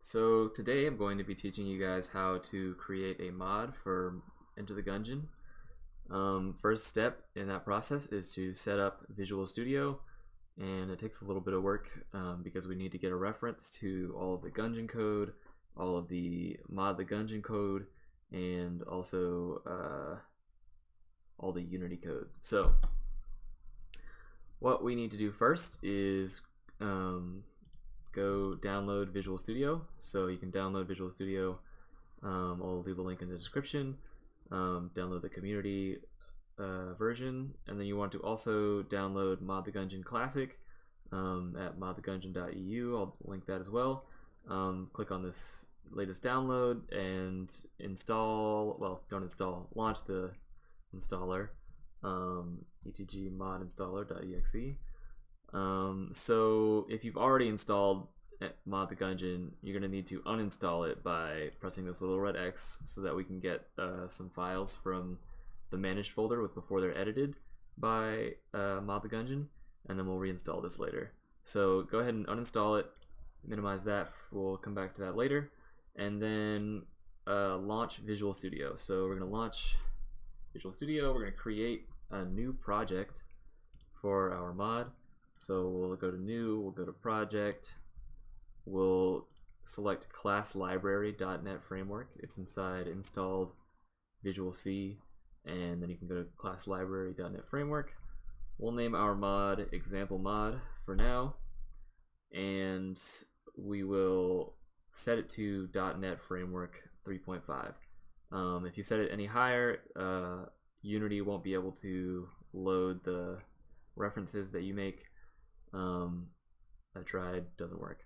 So today I'm going to be teaching you guys how to create a mod for Enter the Gungeon. First step in that process is to set up Visual Studio, and it takes a little bit of work because we need to get a reference to all of the Gungeon code, all of the Mod the Gungeon code, and also all the Unity code. So what we need to do first is go download Visual Studio. So you can download Visual Studio. I'll leave a link in the description. Download the community version, and then you want to also download Mod the Gungeon Classic at modthegungeon.eu. I'll link that as well. Click on this latest download and install, well, don't install, launch the installer, ETG mod installer.exe. So if you've already installed Mod the Gungeon, you're going to need to uninstall it by pressing this little red X so that we can get some files from the managed folder before they're edited by Mod the Gungeon, and then we'll reinstall this later. So go ahead and uninstall it, minimize that, we'll come back to that later, and then launch Visual Studio. So we're going to launch Visual Studio, we're going to create a new project for our mod. So we'll go to new, we'll go to project, we'll select class library.net framework. It's inside installed Visual C, and then you can go to class library.net framework. We'll name our mod example mod for now, and we will set it to .NET framework 3.5. If you set it any higher, Unity won't be able to load the references that you make. I tried, doesn't work.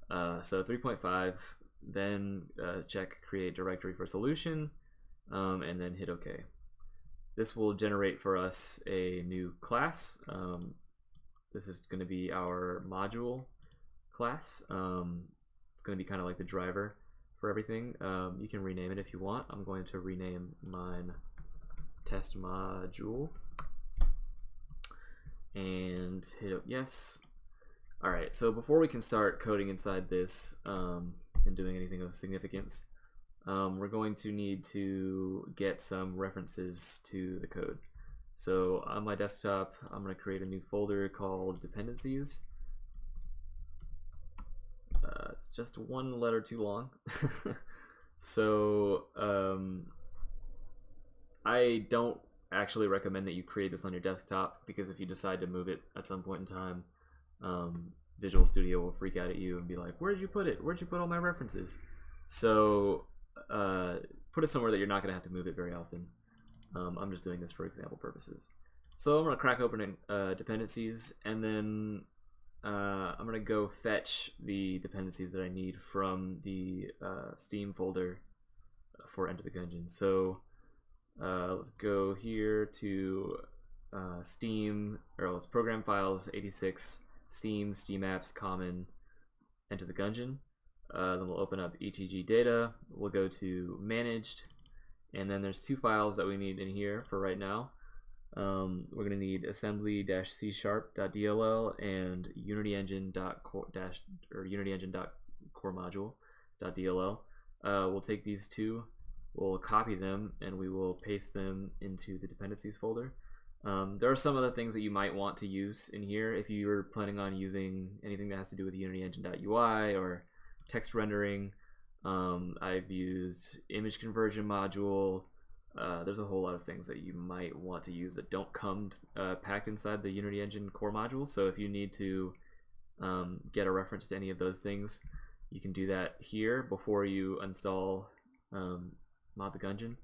So 3.5, then check create directory for solution, and then hit OK. This will generate for us a new class. This is going to be our module class. It's going to be kind of like the driver for everything. You can rename it if you want. I'm going to rename mine test module and hit yes. Alright, so before we can start coding inside this and doing anything of significance, we're going to need to get some references to the code. So on my desktop, I'm going to create a new folder called dependencies. It's just one letter too long. So I don't actually recommend that you create this on your desktop, because if you decide to move it at some point in time, Visual Studio will freak out at you and be like, where did you put it? Where'd you put all my references? So put it somewhere that you're not going to have to move it very often. I'm just doing this for example purposes. So I'm going to crack open dependencies, and then I'm going to go fetch the dependencies that I need from the Steam folder for Enter the Gungeon. So let's go here to Steam, or let's program files 86, Steam, Steam apps, common, Enter the Gungeon. Then we'll open up ETG data, we'll go to managed, and then there's two files that we need in here for right now. We're going to need Assembly-CSharp.dll and UnityEngine.CoreModule.dll. We'll take these two, we'll copy them, and we will paste them into the dependencies folder. There are some other things that you might want to use in here if you're planning on using anything that has to do with UnityEngine.ui or text rendering. I've used image conversion module. There's a whole lot of things that you might want to use that don't come packed inside the Unity Engine core module. So if you need to get a reference to any of those things, you can do that here before you install Mod the Gungeon.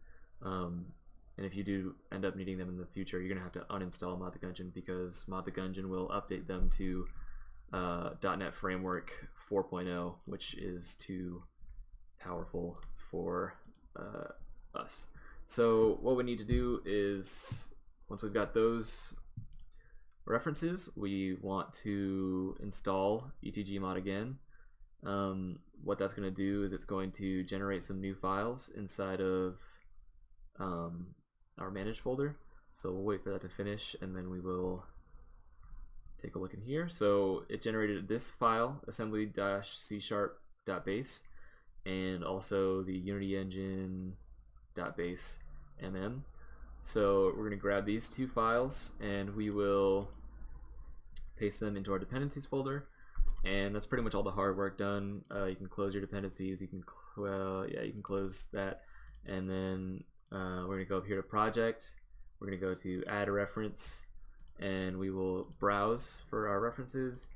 And if you do end up needing them in the future, you're going to have to uninstall Mod the Gungeon, because Mod the Gungeon will update them to .NET Framework 4.0, which is too powerful for us. So what we need to do is, once we've got those references, we want to install ETG mod again. What that's going to do is it's going to generate some new files inside of our managed folder. So we'll wait for that to finish, and then we will take a look in here. So it generated this file, Assembly-CSharp UnityEngine.Base and also the UnityEngine.Base.mm. So we're going to grab these two files and we will paste them into our dependencies folder, and that's pretty much all the hard work done. You can close your dependencies, you can you can close that, and then we're going to go up here to project, we're going to go to add a reference, and we will browse for our references.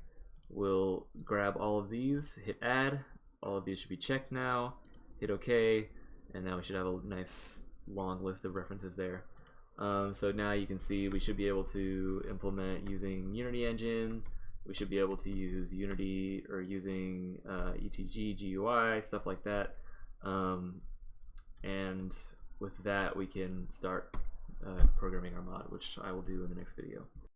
We'll grab all of these, hit add, all of these should be checked now, hit OK, and now we should have a nice long list of references there. So now you can see we should be able to implement using Unity Engine. We should be able to use Unity or using ETG, GUI, stuff like that. And with that, we can start programming our mod, which I will do in the next video.